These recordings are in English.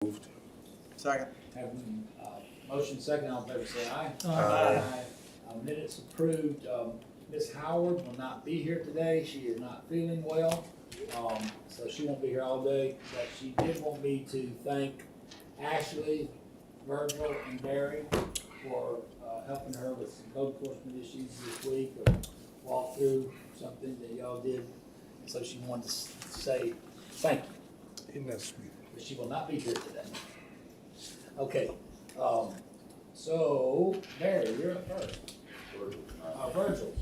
Moved. Second. Have motion second, all in favor say aye. Aye. Minutes approved. Ms. Howard will not be here today. She is not feeling well, so she won't be here all day. But she did want me to thank Ashley, Virgil, and Barry for helping her with some code enforcement issues this week, or walk through something that y'all did. And so she wanted to say thank you. Isn't that sweet? But she will not be here today. Okay, so Barry, you're up first.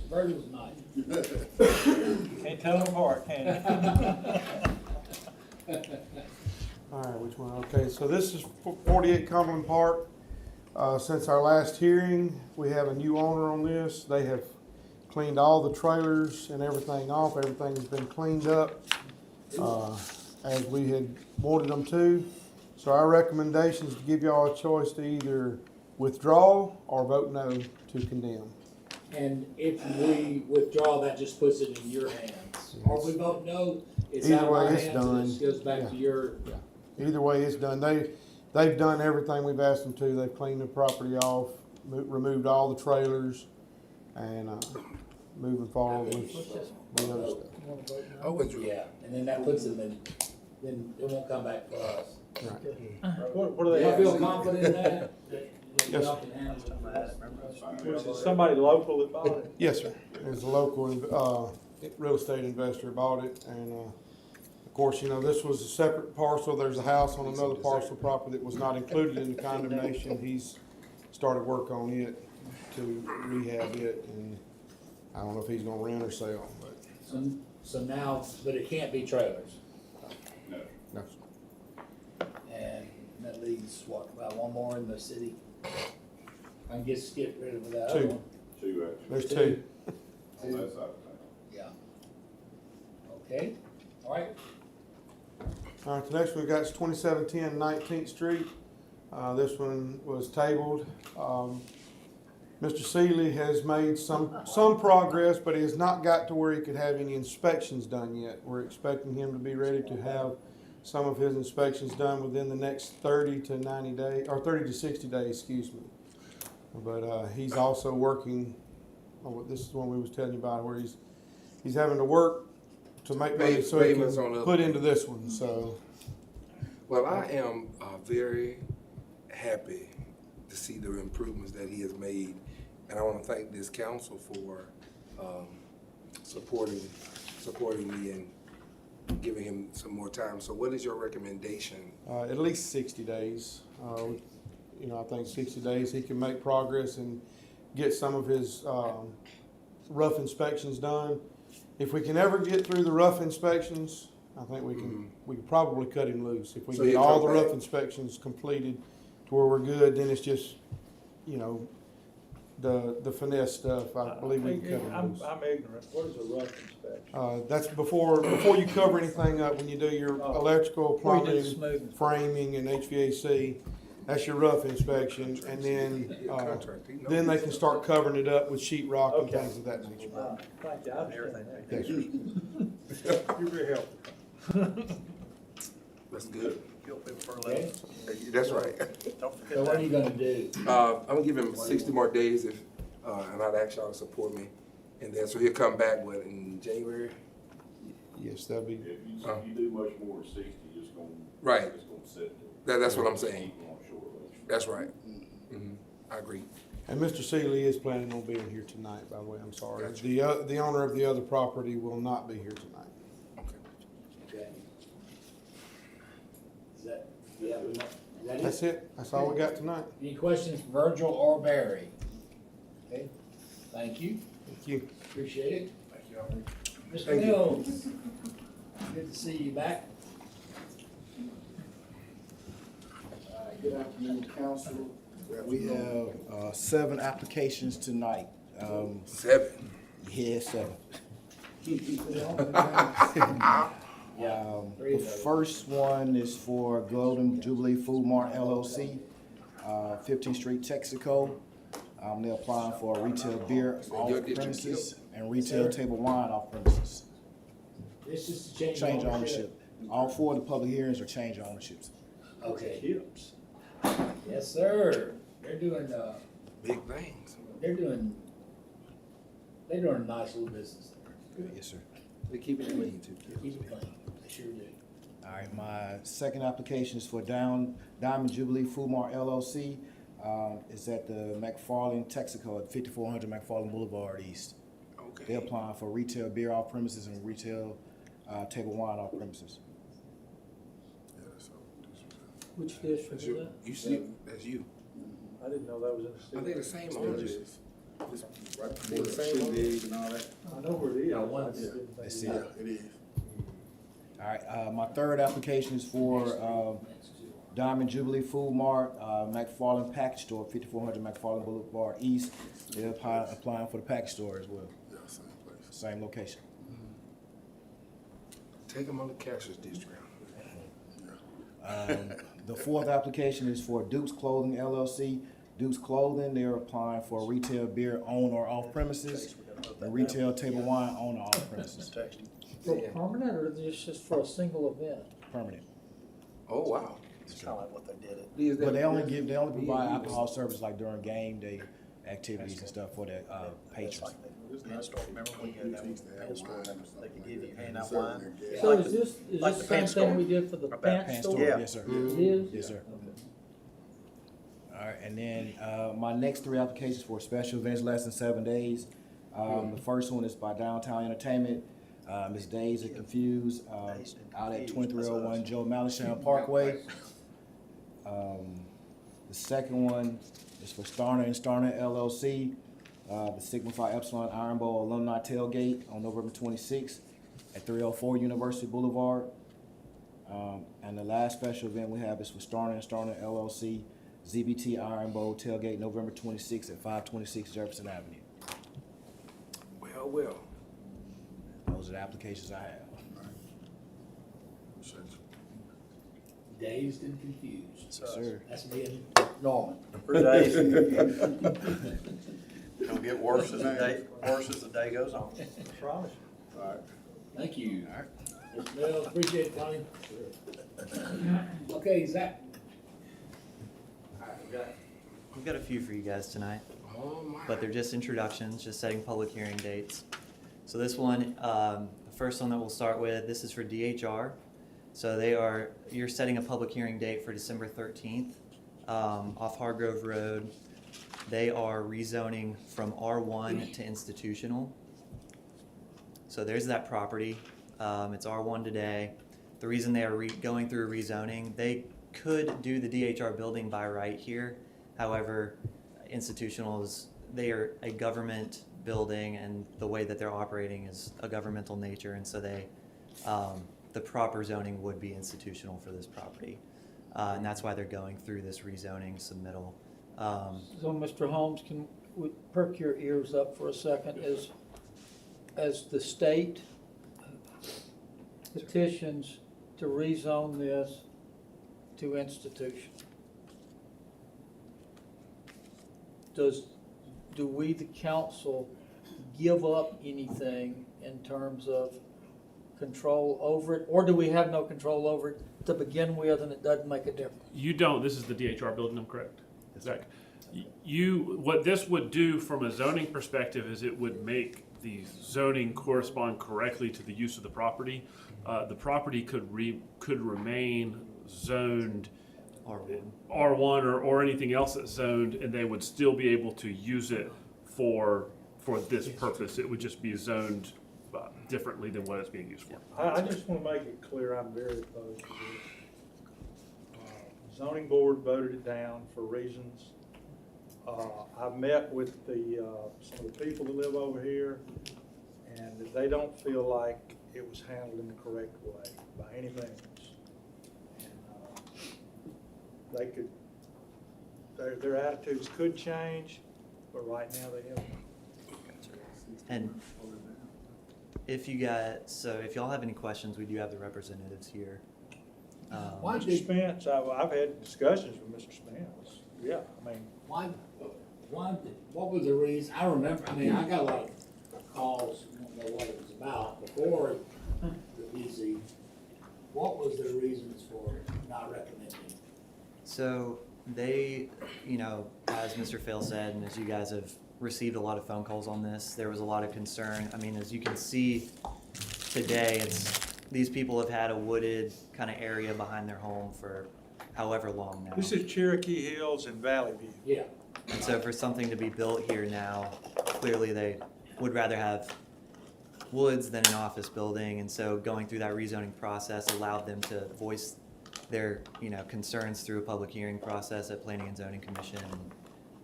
Virgil's night. Can't tell them apart, can you? All right, which one? Okay, so this is 48 Cumberland Park. Since our last hearing, we have a new owner on this. They have cleaned all the trailers and everything off. Everything has been cleaned up as we had wanted them to. So our recommendation is to give y'all a choice to either withdraw or vote no to condemn. And if we withdraw, that just puts it in your hands. Or if we vote no, it's out Either of way, our it's hands done. and it just goes back to your. Either way, it's done. They've done everything we've asked them to. They've cleaned the property off, removed all the trailers, and moving forward with the other stuff. Oh, withdraw. Yeah, and then that puts them in, then it won't come back for us. Right. What do Do they y'all have? feel confident in that? Yes. Y'all can handle it? Was it somebody local that bought it? Yes, sir. It was a local real estate investor bought it, and of course, you know, this was a separate parcel. There's a house on another parcel of property that was not included in the condemnation. He's started work on it to rehab it, and I don't know if he's gonna rent or sell, but So now, but it can't be trailers, no. and that leaves what, about one more in the city? I can just get rid of that other Two. one. There's two. Yeah. Okay, all right. All right, the next one we got is 2710 19th Street. This one was tabled. Mr. Seeley has made some progress, but he has not got to where he could have any inspections done yet. We're expecting him to be ready to have some of his inspections done within the next 30 to 90 days, or 30 to 60 days, excuse me. But he's also working on what this is one we was telling you about, where he's having to work to make money so he Payments on can the- put into this one. So Well, I am very happy to see the improvements that he has made, and I want to thank this council for supporting me and giving him some more time. So, what is your recommendation? at least 60 days. You know, I think 60 days he can make progress and get some of his rough inspections done. If we can ever get through the rough inspections, I think we can probably cut him loose. If we So get he'll all come the rough back? inspections completed to where we're good, then it's just, you know, the finesse stuff. I believe we can cut him I'm loose. ignorant. What is a rough inspection? That's before you cover anything up, when you do your electrical, Before you do the plumbing, smoothing. framing, and HVAC. That's your rough inspection, and then they can start covering it up with sheet rock and Okay. things of that nature. Thank you, I understand that. Yes, sir. You're very helpful. That's good. Okay, That's right. so what are you gonna do? I'm gonna give him 60 more days, if and I'd ask y'all to support me, and then so he'll come back in January. Yes, that'd be, If you do much more than 60, it's gonna. Right. It's gonna set there. That's what I'm saying. Keep on short list. That's right. I agree. and Mr. Seeley is planning on being here tonight, by the way, I'm sorry. Gotcha. The owner of the other property will not be here tonight. Okay. Is that, yeah, is that That's it? it, that's all we got tonight. Any questions, for Virgil or Barry? Okay, thank you, Thank you. appreciate it. Thank y'all. Mr. Thank you. Mills, good to see you back. Good afternoon, council. We have 7 applications tonight. 7. Yeah, 7. Yeah. The first one is for Golden Jubilee Food Mart LLC, 15th Street, Texaco. They're applying for a retail beer off your district premises and retail table wine off premises. This is to change Change ownership. All 4 of the public hearings are change ownerships. Okay. Chips. Yes, sir. They're doing, Big things. they're doing a nice little business there. Yes, sir. They keep it clean too. Keep it clean. They sure do. All right, my second application is for Diamond Jubilee Food Mart LLC. It's at the McFarland Texaco at 5400 McFarland Boulevard East. Okay. They're applying for retail beer off premises and retail table wine off premises. Which district That's is you. that? You see, that's you. I didn't know that was in the city. Are they the same owners? Right They before the the same shindig and all that. I know where it is. Yeah, I one- just didn't think Let's it see. was. Yeah, it is. All right, my third application is for Diamond Jubilee Food Mart, McFarland Package Store, 5400 McFarland Boulevard East. They're applying for the package store as well, Yeah, same place. same location. Take them on the cashier's discount. The fourth application is for Duke's Clothing LLC. Duke's Clothing, they're applying for retail beer on or off premises, and retail table wine on or off premises, For permanent or just for a single event? permanent. Oh, wow. It's kind of like what they did at. Is that- But they only provide alcohol service like during game day activities and stuff for the It's patrons. like the pen store. Remember when we had that pen store? They could give you, hand out Serving wine. their gas. So Like is the- this the like same the pants thing store. we did for the Or pants Pants store? store, Yeah. yes, sir. It is? Yes, sir. Okay. All right, and then my next three applications for special events less than 7 days. The first one is by Downtown Entertainment. Ms. Days Are Confused, out at 2301 Joe Malisham Parkway. The second one is for Starner and Starner LLC, the Sigma Phi Epsilon Iron Bowl Alumni Tailgate on November 26th at 304 University Boulevard. And the last special event we have is for Starner and Starner LLC, ZBT Iron Bowl Tailgate November 26th at 526 Jefferson Avenue. Well. Those are the applications I have. Dazed and confused. Yes, sir. That's me and Norman. For days. It'll get worse as the day goes on. Promise. All right. Thank you. All right. Mr. Mills, appreciate it, Tony. Okay, Zach. Alright, we've got a few for you guys tonight, Oh, my. but they're just introductions, just setting public hearing dates. So this one, the first one that we'll start with, this is for DHR. So you're setting a public hearing date for December 13th, off Hargrove Road. They are rezoning from R1 to institutional. So there's that property. It's R1 today. The reason they are going through rezoning, they could do the DHR building by right here. However, institutionals, they are a government building, and the way that they're operating is a governmental nature, and so the proper zoning would be institutional for this property. And that's why they're going through this rezoning submittal. So, Mr. Holmes, can we perk your ears up for a second? As the state petitions to rezone this to institution, do we, the council, give up anything in terms of control over it? Or do we have no control over it to begin with and it doesn't make a difference? You don't. This is the DHR building, I'm correct. Zach, what this would do from a zoning perspective is it would make the zoning correspond correctly to the use of the property. The property could remain zoned R1 or anything else that's zoned, and they would still be able to use it for this purpose. It would just be zoned differently than what it's being used for. I just want to make it clear, I'm very opposed to this. Zoning board voted it down for reasons. I've met with some of the people that live over here, and they don't feel like it was handled in the correct way by any means. And their attitudes could change, but right now they haven't. And if y'all have any questions, we do have the representatives here. Mr. Spence, I've had discussions with Mr. Spence. Yeah, I mean, What was the reason? I remember, I got a lot of calls, I don't know what it was about, before the PC. What was the reasons for not recommending So they, you know, as Mr. Phil said, and as you guys have received a lot of phone calls on this, there was a lot of concern. I mean, as you can see today, these people have had a wooded kind of area behind their home for however long now. This is Cherokee Hills and Valley View. Yeah, And so for something to be built here now, clearly they would rather have woods than an office building. And so going through that rezoning process allowed them to voice their, you know, concerns through a public hearing process at Planning and Zoning Commission.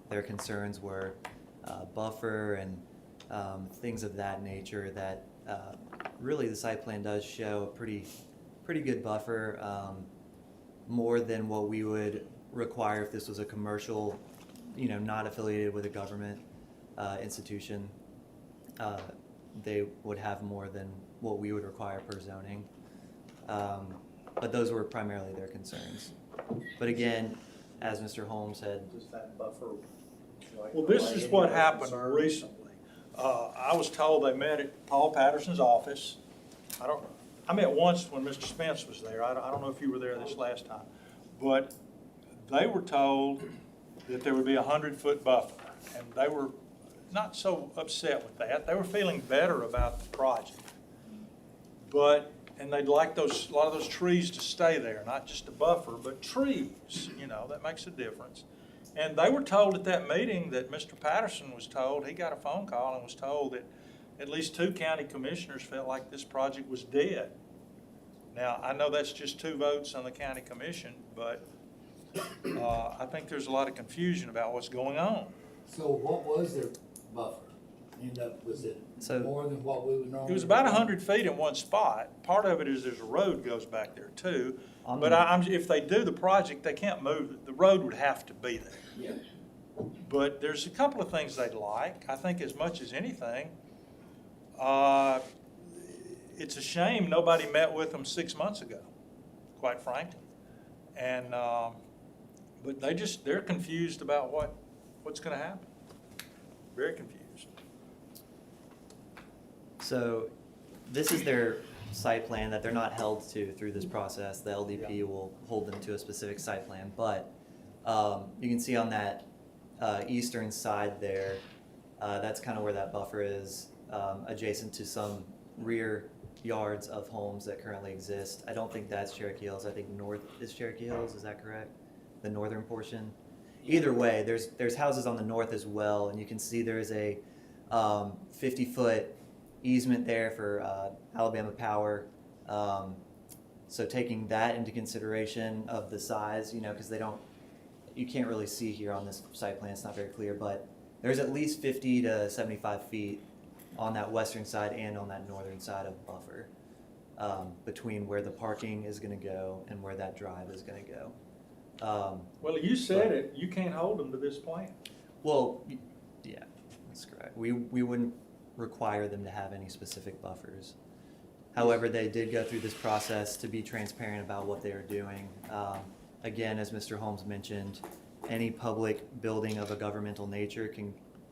Their concerns were buffer and things of that nature that really the site plan does show a pretty good buffer, more than what we would require if this was a commercial, you know, not affiliated with a government institution. They would have more than what we would require per zoning. But those were primarily their concerns. But again, as Mr. Holmes had, Does that buffer? like, Well, this allay is any what of those happened concerns? recently. I was told they met at Paul Patterson's office. I met once when Mr. Spence was there. I don't know if you were there this last time. But they were told that there would be 100-foot buffer. And they were not so upset with that. They were feeling better about the project. And they'd like a lot of those trees to stay there, not just a buffer, but trees, you know, that makes a difference. And they were told at that meeting that Mr. Patterson was told, he got a phone call and was told that at least 2 county commissioners felt like this project was dead. Now, I know that's just 2 votes on the county commission, but I think there's a lot of confusion about what's going on. so what was their buffer? Was it So- more than what we would normally? It was about 100 feet in one spot. Part of it is there's a road goes back there too. On But the- if they do the project, they can't move it. The road would have to be there. Yeah, But there's a couple of things they'd like. I think as much as anything, it's a shame nobody met with them 6 months ago, quite frankly. And, but they're confused about what's gonna happen. Very confused. so this is their site plan that they're not held to through this process. The LDP will hold them to a specific site plan, but you can see on that eastern side there, that's kind of where that buffer is, adjacent to some rear yards of homes that currently exist. I don't think that's Cherokee Hills. I think north is Cherokee Hills. Is that correct? The northern portion? Either way, there's houses on the north as well, and you can see there is a 50-foot easement there for Alabama Power. So taking that into consideration of the size, you know, because you can't really see here on this site plan, it's not very clear, but there's at least 50 to 75 feet on that western side and on that northern side of buffer, between where the parking is gonna go and where that drive is gonna go. Well, you said it, you can't hold them to this plan. Well, yeah, that's correct. We wouldn't require them to have any specific buffers. However, they did go through this process to be transparent about what they are doing. Again, as Mr. Holmes mentioned, any public building of a governmental nature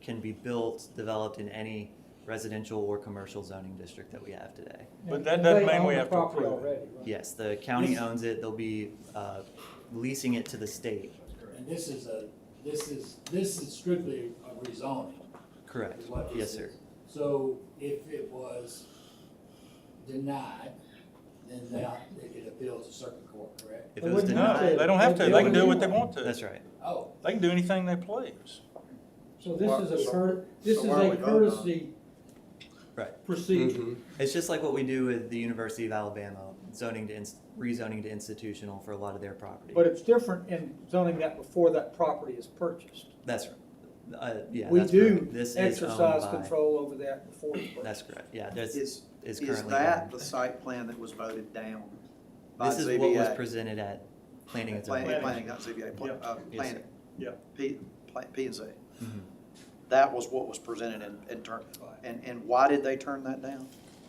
can be built, developed in any residential or commercial zoning district that we have today. But that doesn't They mean own we the have to property approve it. already, right? Yes, the county owns it. They'll be leasing it to the state. and this is strictly a rezoning. Correct. is what this Yes, sir. is. So if it was denied, then they could appeal to circuit court, correct? If They it was wouldn't have denied, to. They don't have to, they can do what they want to. that's right. Oh, They can do anything they please. So this Well, is a so this is why are a we voting on it? courtesy Right. procedure. Mhm. It's just like what we do with the University of Alabama, rezoning to institutional for a lot of their property. But it's different in zoning that before that property is purchased. That's right. Yeah, We that's do correct. This is exercise owned by- control over that before it's purchased. That's correct. Yeah, that's Is currently that owned. the site plan that was voted down by This is what was ZBA? presented at planning and zoning. Planning. Planning, not ZBA, Yeah. Yes, planning, Yeah. P and Z. Mhm. That was what was presented in turn, and why did they turn that down?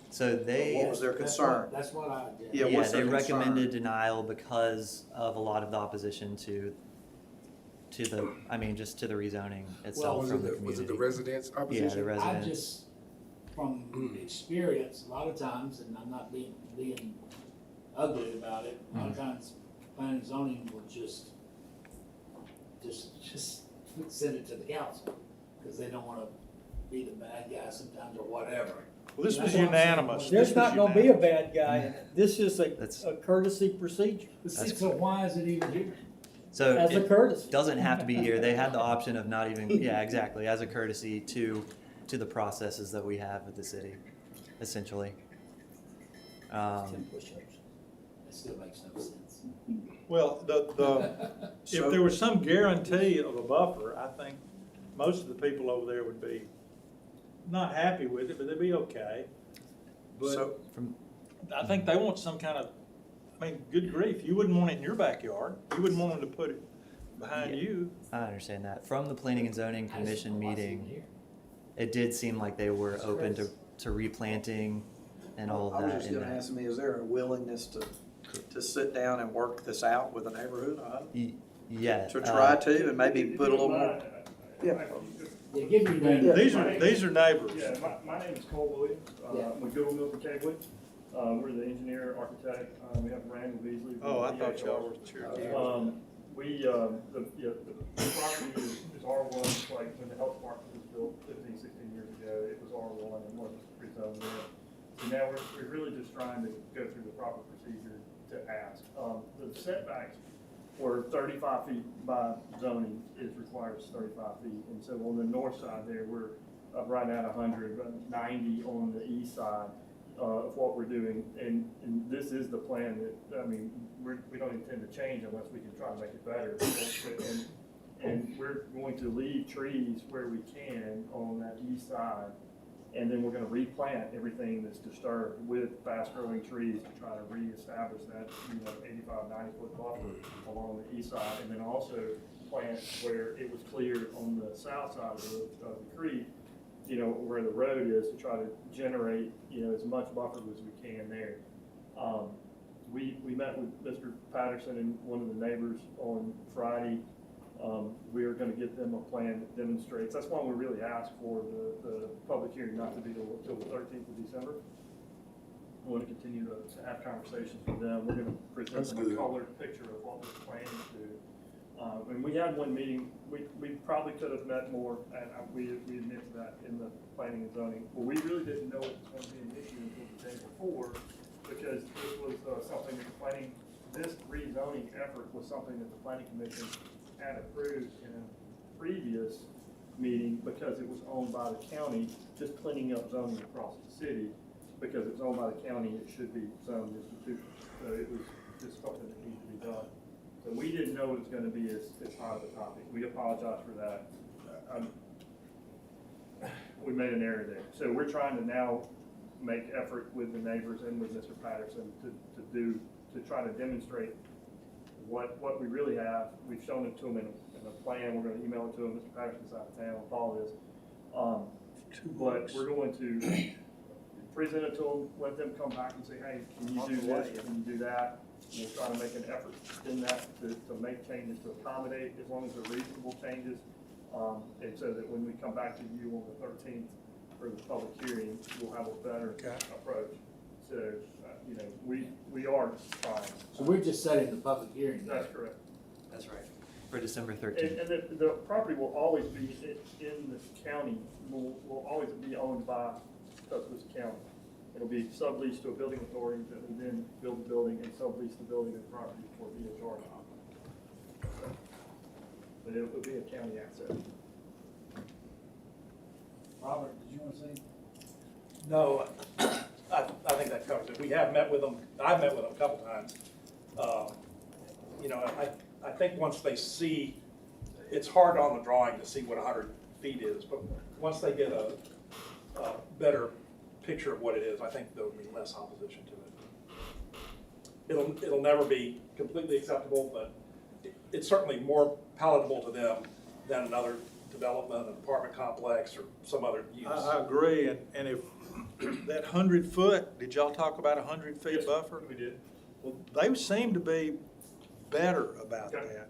So they. What was their concern? That's what I did. Yeah, Yeah, what's they their concern? recommended denial because of a lot of the opposition to just to the rezoning itself Was from it the the community. residents' Yeah, opposition? the I residents. just, from experience, a lot of times, and I'm not being ugly about it, a lot of times planning and zoning will just send it to the council, because they don't wanna be the bad guy sometimes or whatever. Well, this was That's what I'm saying. unanimous. There's not gonna be a bad guy in it. This is That's- a courtesy procedure, So why is it even here? So as a it courtesy. doesn't have to be here. They had the option of not even, yeah, exactly, as a courtesy to the processes that we have with the city, essentially. 10 push-ups. That still makes no sense. Well, if there was some guarantee of a buffer, I think most of the people over there would be not happy with it, but they'd be okay. But So, I think they want some kind of, I mean, good grief, you wouldn't want it in your backyard. You wouldn't want them to put it behind Yeah. you. I understand that. From the Planning and Zoning I just don't Commission know why it's even meeting, here. it did seem like they were open to replanting and all of I was that. just in gonna that. ask me, is there a willingness to sit down and work this out with the neighborhood? Yeah. To try to, and maybe put a little more, yeah. Yeah, give me that. These are neighbors. Yeah, my name is Cole Williams. Yeah. I'm with Goodwill Milton Kegwood. We're the engineer, architect. We have Randall Beasley. Oh, I thought y'all were sure. The property is R1, just like when the health department was built 15, 16 years ago, it was R1 and wasn't rezoned there. So now we're really just trying to go through the proper procedure to ask. The setbacks were 35 feet by zoning, it requires 35 feet. And so on the north side there, we're right at 100, 90 on the east side of what we're doing. And this is the plan that, I mean, we don't intend to change unless we can try to make it better. And we're going to leave trees where we can on that east side. And then we're gonna replant everything that's disturbed with fast-growing trees to try to reestablish that, 85, 90-foot buffer along the east side. And then also plant where it was cleared on the south side of the creek, where the road is, to try to generate, as much buffer as we can there. We met with Mr. Patterson and one of the neighbors on Friday. We are gonna get them a plan that demonstrates, that's why we really asked for the public hearing not to be till the 13th of December. We wanna continue to have conversations with them. We're gonna present them a colored picture of what we're planning to do. And we had one meeting, we probably could have met more, and we admit to that in the planning and zoning. Well, we really didn't know it was gonna be an issue until the day before, because this was something that this rezoning effort was something that the planning commission had approved in a previous meeting, because it was owned by the county, just cleaning up zoning across the city. Because it's owned by the county, it should be zoned institutional. So it was just something that needed to be done. So we didn't know it was gonna be as hot of a topic. We apologize for that. We made an error there. So we're trying to now make effort with the neighbors and with Mr. Patterson to try to demonstrate what we really have. We've shown it to him in a plan. We're gonna email it to him. Mr. Patterson's out of town with all this. But we're going to present it to them, let them come back and say, hey, can you do this, can you do that? We'll try to make an effort in that to make changes to accommodate, as long as they're reasonable changes. And so that when we come back to you on the 13th for the public hearing, we'll have a better approach. So, we are trying. So we're just setting the public hearing. That's correct. That's right. For December 13th. And the property will always be in the county, will always be owned by Tuscaloosa County. It'll be subleased to a building authority that will then build the building and sublease the building and property for DHR. But it will be a county asset. Robert, did you want to say? No, I think that covers it. We have met with them, I've met with them a couple times. I think once they see, it's hard on the drawing to see what 100 feet is, but once they get a better picture of what it is, I think there'll be less opposition to it. It'll never be completely acceptable, but it's certainly more palatable to them than another development, an apartment complex, or some other use. I agree, and if that 100 foot, did y'all talk about 100 feet Yes, buffer? we did. Well, they seem to be better about Okay. that,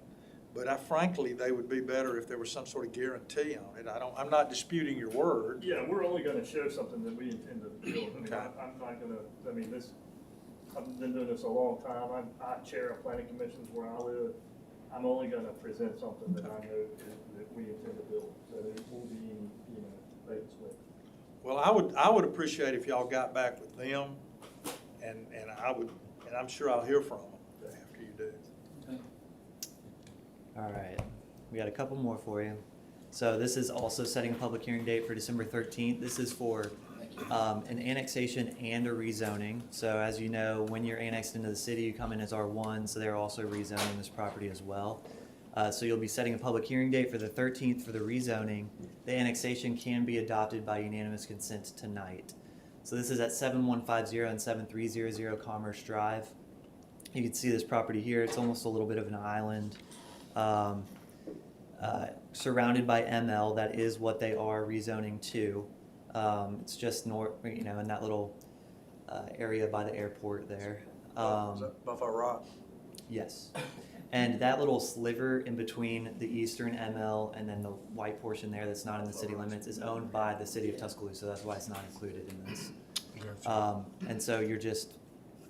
but frankly, they would be better if there was some sort of guarantee on it. I'm not disputing your word. Yeah, we're only gonna show something that we intend to build. I mean, Okay. I'm not gonna, I've been doing this a long time. I chair a planning commissions where I live. I'm only gonna present something that I know that we intend to build, so it will be, you know, bait and switch. Well, I would appreciate if y'all got back with them, and I'm sure I'll hear from them after you do. All right, we got a couple more for you. So this is also setting a public hearing date for December 13th. This is for an annexation and a rezoning. So as you know, when you're annexed into the city, you come in as R1, so they're also rezoning this property as well. So you'll be setting a public hearing date for the 13th for the rezoning. The annexation can be adopted by unanimous consent tonight. So this is at 7150 and 7300 Commerce Drive. You can see this property here. It's almost a little bit of an island. Surrounded by ML, that is what they are rezoning to. It's just north, you know, in that little area by the airport there. Is that Buffalo Rock? Yes. And that little sliver in between the eastern ML and then the white portion there that's not in the city limits is owned by the city of Tuscaloosa. That's why it's not included in this. And so you're just,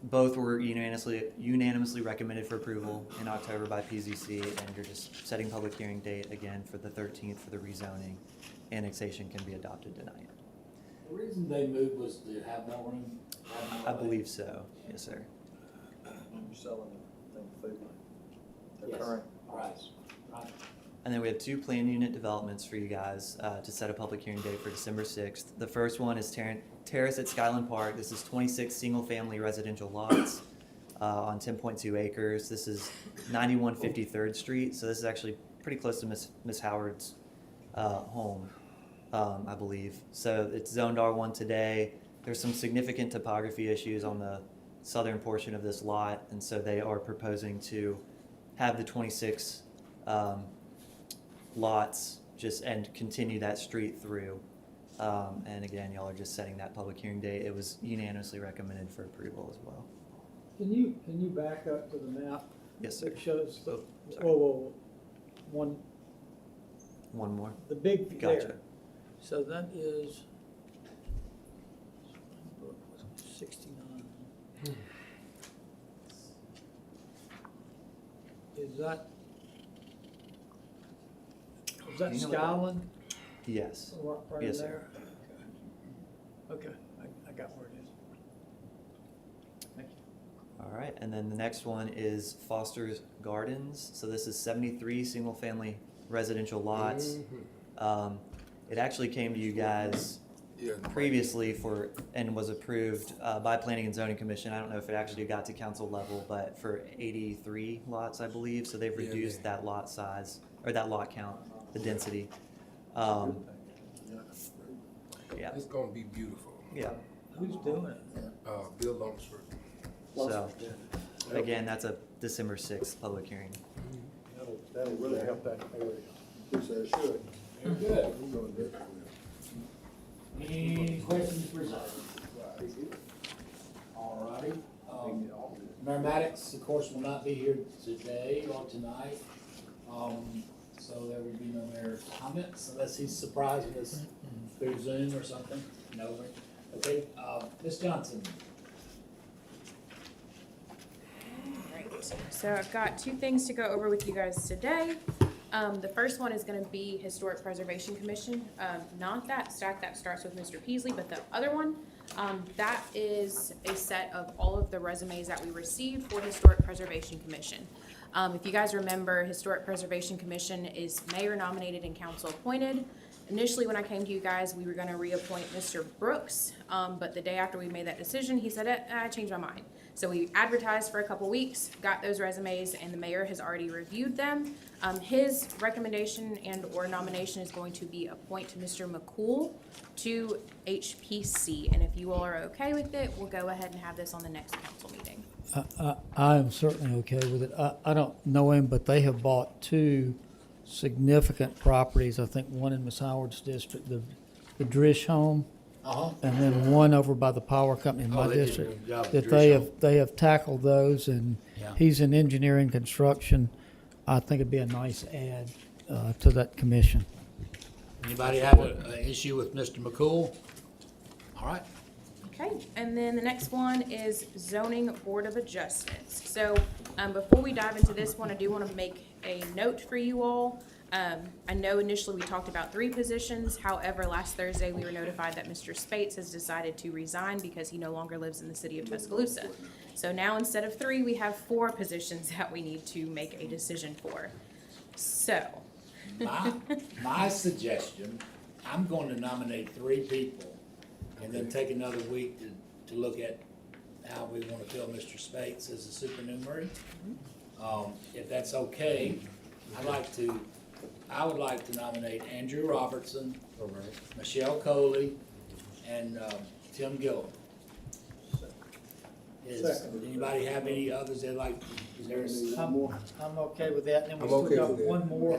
both were unanimously recommended for approval in October by PZC, and you're just setting public hearing date again for the 13th for the rezoning. Annexation can be adopted tonight. The reason they moved was to have more room? I believe so. Yes, sir. You're selling the food line. Yes. Current. Right, right. And then we have two planned unit developments for you guys to set a public hearing date for December 6th. The first one is Terrace at Skyland Park. This is 26 single-family residential lots on 10.2 acres. This is 91 53rd Street, so this is actually pretty close to Miss Howard's home, I believe. So it's zoned R1 today. There's some significant topography issues on the southern portion of this lot, and so they are proposing to have the 26 lots and continue that street through. And again, y'all are just setting that public hearing date. It was unanimously recommended for approval as well. Can you back up to the map? Yes, sir. It shows, Oh, sorry. whoa, one, One more. the big Gotcha. there. So that is 69. Is that You know what- Skyland? Yes. Right in Yes, sir. there? Okay, I got where it is. Thank you. All right, and then the next one is Foster's Gardens. So this is 73 single-family residential lots. It actually came to you guys previously and was approved by Planning and Zoning Commission. I don't know if it actually got to council level, but for 83 lots, I believe. So they've reduced that lot size, or that lot count, the density. Yeah. It's gonna be beautiful. Yeah. Who's doing it? Bill Lunsford. So again, that's a December 6th public hearing. That'll really help that area. Should. Very good. Any questions for Zach? All righty. Mayor Maddox, of course, will not be here today or tonight. So there will be no mayor comments unless he's surprising us through Zoom or something. No. Okay, Ms. Johnson. Right. So I've got two things to go over with you guys today. The first one is gonna be Historic Preservation Commission. Not that stack that starts with Mr. Peasley, but the other one. That is a set of all of the resumes that we received for Historic Preservation Commission. If you guys remember, Historic Preservation Commission is mayor nominated and council appointed. Initially, when I came to you guys, we were gonna reappoint Mr. Brooks, but the day after we made that decision, he said, I changed my mind. So we advertised for a couple weeks, got those resumes, and the mayor has already reviewed them. His recommendation and or nomination is going to be appoint Mr. McCool to HPC. And if you all are okay with it, we'll go ahead and have this on the next council meeting. I am certainly okay with it. I don't know him, but they have bought two significant properties. I think one in Miss Howard's district, the Drish home, and then one over by the power company in my they did a district. good job with That Drish they have tackled those, and Yeah. he's in engineering construction. I think it'd be a nice add to that commission. Anybody have an issue with Mr. McCool? All right. Okay, and then the next one is Zoning Board of Adjustments. So, before we dive into this one, I do want to make a note for you all. I know initially we talked about 3 positions. However, last Thursday, we were notified that Mr. Spates has decided to resign because he no longer lives in the city of Tuscaloosa. So now instead of 3, we have 4 positions that we need to make a decision for. So, My suggestion, I'm going to nominate 3 people and then take another week to look at how we want to fill Mr. Spates as a supernumerary. If that's okay, I would like to nominate Andrew Robertson, Michelle Coley, and Tim Gillum. Does anybody have any others they'd like? Is there I'm okay with that, and then we I'm still okay got with that. one more,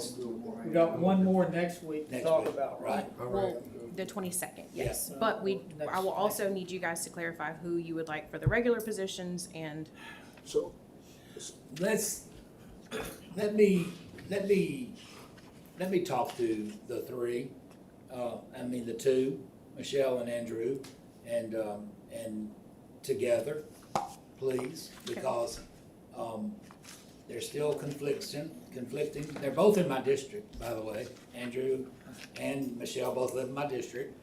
we got one more next week to Next talk week, about, right? right? well, the 22nd, yes. Yeah. But I will also need you guys to clarify who you would like for the regular positions and So, Let me talk to the 3, the 2, Michelle and Andrew, and together, please, because, they're still conflicting. They're both in my district, by the way. Andrew and Michelle both live in my district.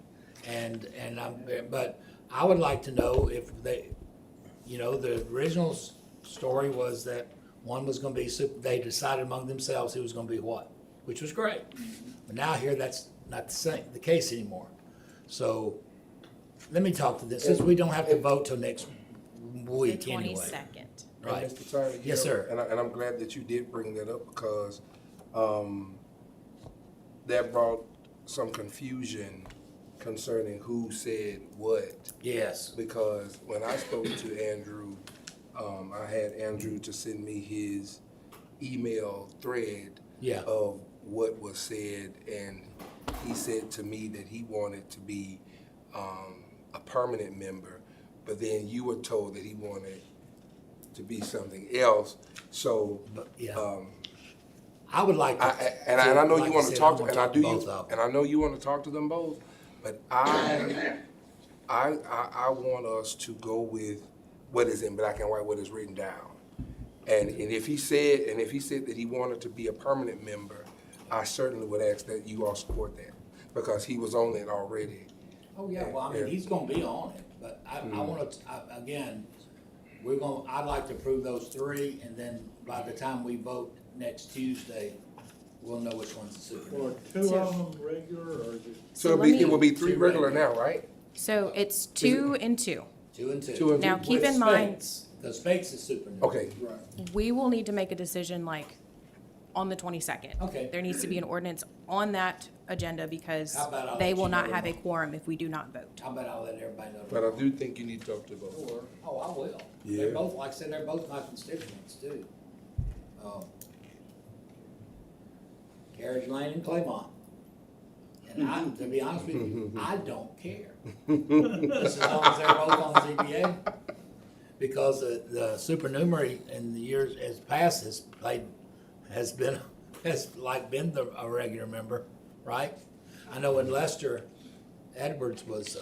But I would like to know if the original story was that one was gonna be they decided among themselves who was gonna be what, which was great. But now here, that's not the case anymore. So, let me talk to this, since we don't have to vote till next the week anyway. 22nd. Right. Mr. Turner, Yes, sir. And I'm glad that you did bring that up because that brought some confusion concerning who said what. Yes. Because when I spoke to Andrew, I had Andrew to send me his email thread Yeah. of what was said, and he said to me that he wanted to be a permanent member, but then you were told that he wanted to be something else. So, I would like to. I know you want to talk to, and I do both you, of them. and I know you want to talk to them both, but I want us to go with what is in black and white, what is written down. And if he said that he wanted to be a permanent member, I certainly would ask that you all support that, because he was on it already. Oh, yeah, well, I mean, he's gonna be on it, but I wanna, again, I'd like to approve those 3, and then by the time we vote next Tuesday, we'll know which one's the supernumerary. Or 2 of them regular, or is it? So it will be 3 regular now, right? So it's 2 and 2. 2 and 2. 2 and 2. Now, keep With in mind, Spates, because Spates is supernumerary. Okay. we will need to make a decision like on the 22nd. Okay. There needs to be an ordinance on that agenda because How about I'll they let will you not know have a tomorrow? quorum if we do not vote. How about I'll let everybody know? But I do think you need to talk to both. Oh, I will. Yeah. They're both, like I said, they're both my constituents too. Carriage Lane and Claymont. And to be honest with you, I don't care. Just as long as they're both on ZBA. Because the supernumerary in the years as past has been a regular member, right? I know when Lester Edwards was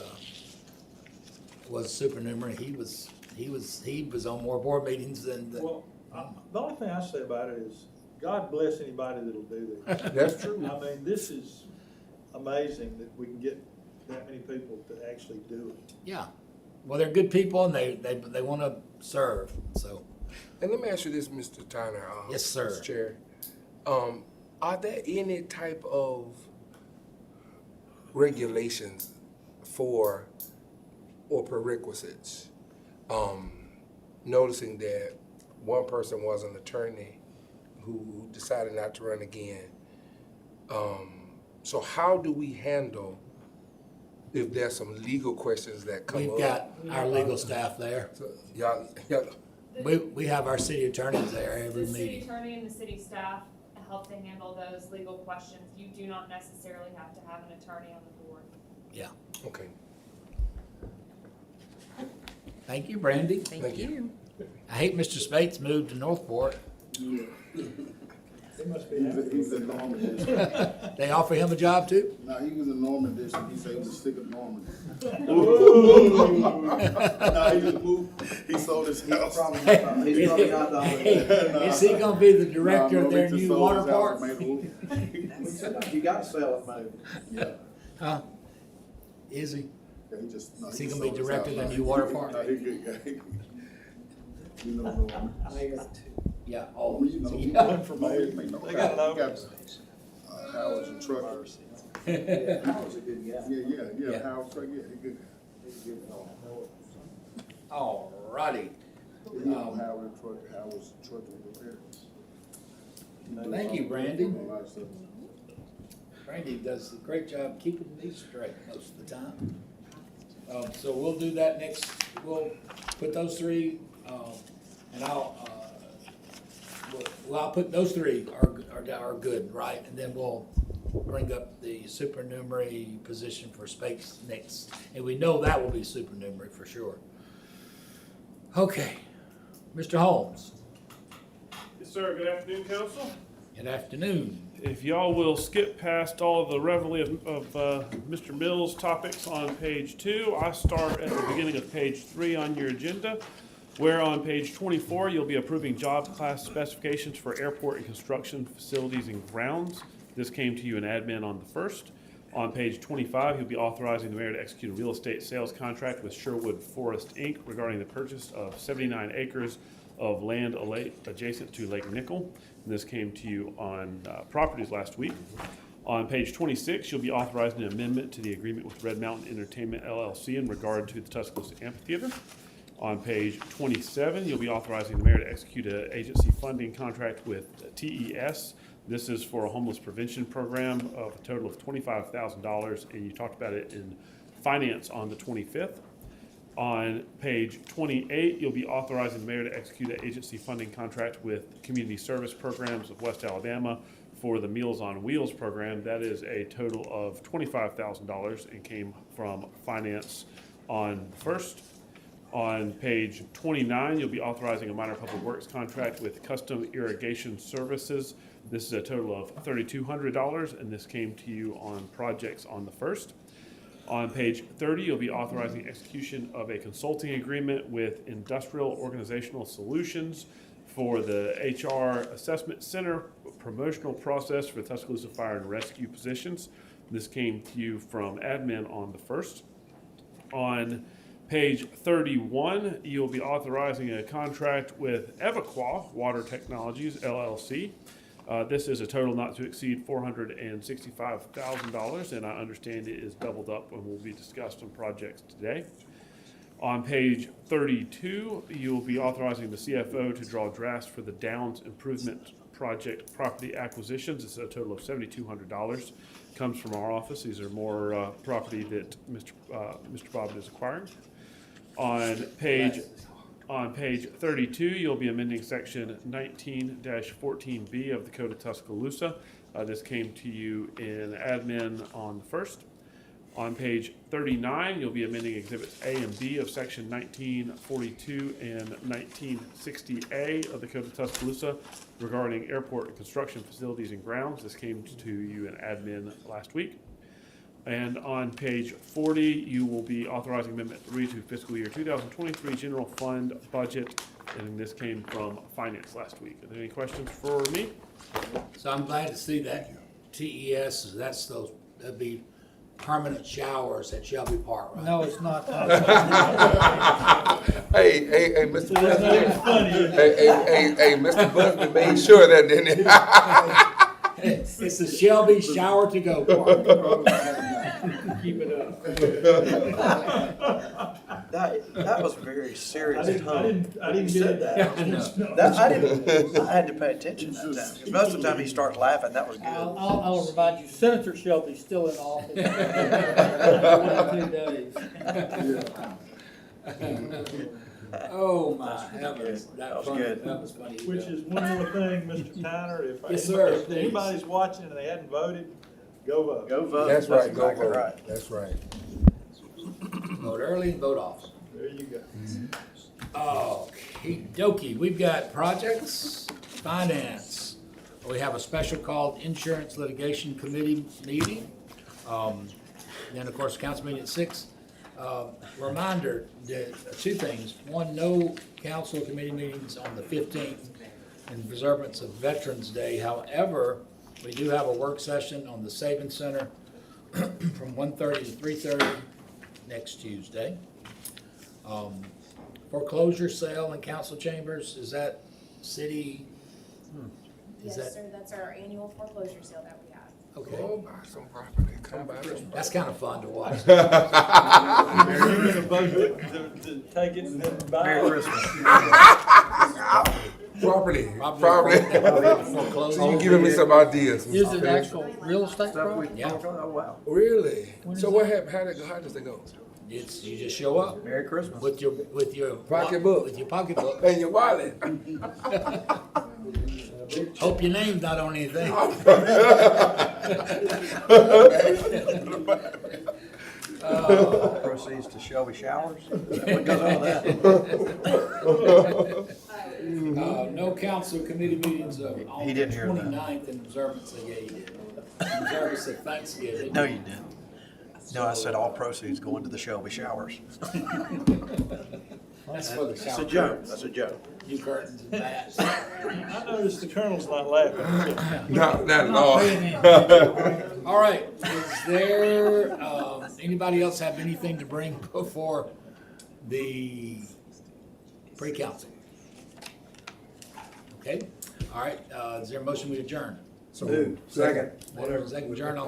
supernumerary, he was on more board meetings than Well, the only thing I say about it is, God bless anybody that'll do this. That's true. I mean, this is amazing that we can get that many people to actually do it. Yeah. Well, they're good people and they want to serve, so. And let me ask you this, Mr. Turner. Yes, sir. Mr. Chair. Are there any type of regulations or prerequisites? Noticing that one person was an attorney who decided not to run again. So how do we handle if there's some legal questions that come up? We've got our legal staff there. So, y'all, We have our city attorneys there every The city meeting. attorney and the city staff help to handle those legal questions. You do not necessarily have to have an attorney on the board. Yeah. okay. Thank you, Brandy. Thank you. I hate Mr. Spates moved to Northport. He must be He's happy. he's in Norman district. They offer him a job too? No, he was in Norman district. He said he was sick of Norman. Ooh. No, he just moved. He sold his house. He's probably not the only one. Is he gonna be the director No, of their he just new sold water his house park? and made a move. You gotta sell it, maybe. Yeah. Huh? Is he? Yeah, he just, no, Is he just gonna be sold his director of house. the No, new water park? No, he good guy. You know Norman. Yeah, oh, You know, yeah. one from mayor. They got Howard's a trucker. Howard's a good guy. Yeah, Howard's trucker, yeah, he good. Alrighty. You know Howard trucker, Howard's trucker repair. Thank you, Brandy. A lot of stuff. Brandy does a great job keeping me straight most of the time. So we'll do that next, we'll put those three, and I'll put those three are good, right? And then we'll bring up the supernumerary position for space next. And we know that will be supernumerary for sure. Okay, Mr. Holmes, Yes, sir. Good afternoon, council. good afternoon. If y'all will skip past all the reveille of Mr. Mills' topics on page 2, I start at the beginning of page 3 on your agenda, where on page 24, you'll be approving job class specifications for airport and construction facilities and grounds. This came to you in admin on the 1st. On page 25, you'll be authorizing the mayor to execute a real estate sales contract with Sherwood Forest, Inc. regarding the purchase of 79 acres of land adjacent to Lake Nickel. And this came to you on properties last week. On page 26, you'll be authorizing an amendment to the agreement with Red Mountain Entertainment LLC in regard to the Tuscaloosa Amphitheater. On page 27, you'll be authorizing the mayor to execute an agency funding contract with TES. This is for a homeless prevention program of a total of $25,000, and you talked about it in finance on the 25th. On page 28, you'll be authorizing the mayor to execute an agency funding contract with Community Service Programs of West Alabama for the Meals on Wheels program. That is a total of $25,000 and came from finance on the 1st. On page 29, you'll be authorizing a minor public works contract with Custom Irrigation Services. This is a total of $3,200, and this came to you on projects on the 1st. On page 30, you'll be authorizing execution of a consulting agreement with Industrial Organizational Solutions for the HR Assessment Center promotional process for Tuscaloosa Fire and Rescue positions. This came to you from admin on the 1st. On page 31, you'll be authorizing a contract with Evaquah Water Technologies, LLC. This is a total not to exceed $465,000, and I understand it is doubled up and will be discussed on projects today. On page 32, you'll be authorizing the CFO to draw drafts for the Downs Improvement Project property acquisitions. It's a total of $7,200. Comes from our office. These are more property that Mr. Bobbin is acquiring. On page 32, you'll be amending section 19-14B of the Code of Tuscaloosa. This came to you in admin on the 1st. On page 39, you'll be amending exhibits A and B of section 1942 and 1960A of the Code of Tuscaloosa regarding airport and construction facilities and grounds. This came to you in admin last week. And on page 40, you will be authorizing Amendment 3 to fiscal year 2023 general fund budget, and this came from finance last week. Are there any questions for me? So I'm glad to see that TES, that'd be permanent showers at Shelby Park, right? No, it's not. Hey, Mr. That's Busby. funny. Hey, Mr. Busby made sure of that, didn't he? It's the Shelby Shower to Go Park. Keep it up. That was very serious I tone. didn't You get said it. that. I had to pay attention that time. 'Cause most of the time he starts laughing, that was good. I'll remind you, Senator Shelby's still in office. 2 days. Oh my heavens, That was good. That was funny. Which is one more thing, Mr. Tyner, Yes, sir, if please. anybody's watching and they hadn't voted, go vote. Go vote. That's right, go exactly vote. right. That's right. Vote early and vote often. There you go. Okie dokie, we've got projects, finance, We have a special called Insurance Litigation Committee meeting. Then, of course, council meeting at 6. Reminder, that 2 things. One, no council committee meetings on the 15th in observance of Veterans Day. However, we do have a work session on the Savings Center from 1:30 to 3:30 next Tuesday. Foreclosure sale in council chambers, is that city? Is Yes, that- sir, that's our annual foreclosure sale that we have. Okay, Go buy some property, come buy some. that's kind of fun to watch. You're gonna vote to take it and then buy Merry it. Christmas. Property. Foreclosure. So you giving me some ideas. Is it actual real estate property? Yeah, Oh, wow. Really? So what happened, how does it go? it's, you just show up Merry Christmas. with your Pocketbook. With your pocketbook. And your wallet. Hope your name's not on anything. Proceeds to Shelby Showers. What goes on with that? No council committee meetings on He the didn't hear that. 29th in observance of observance of Thanksgiving. No, you didn't. No, I said all proceeds going to the Shelby Showers. That's for the That's a shower. joke. That's a joke. New curtains and bats. I noticed the colonel's not laughing. No, not at all. All right, is there, anybody else have anything to bring before the pre-council? Okay, all right, is there a motion we adjourn? Second. Second adjourn on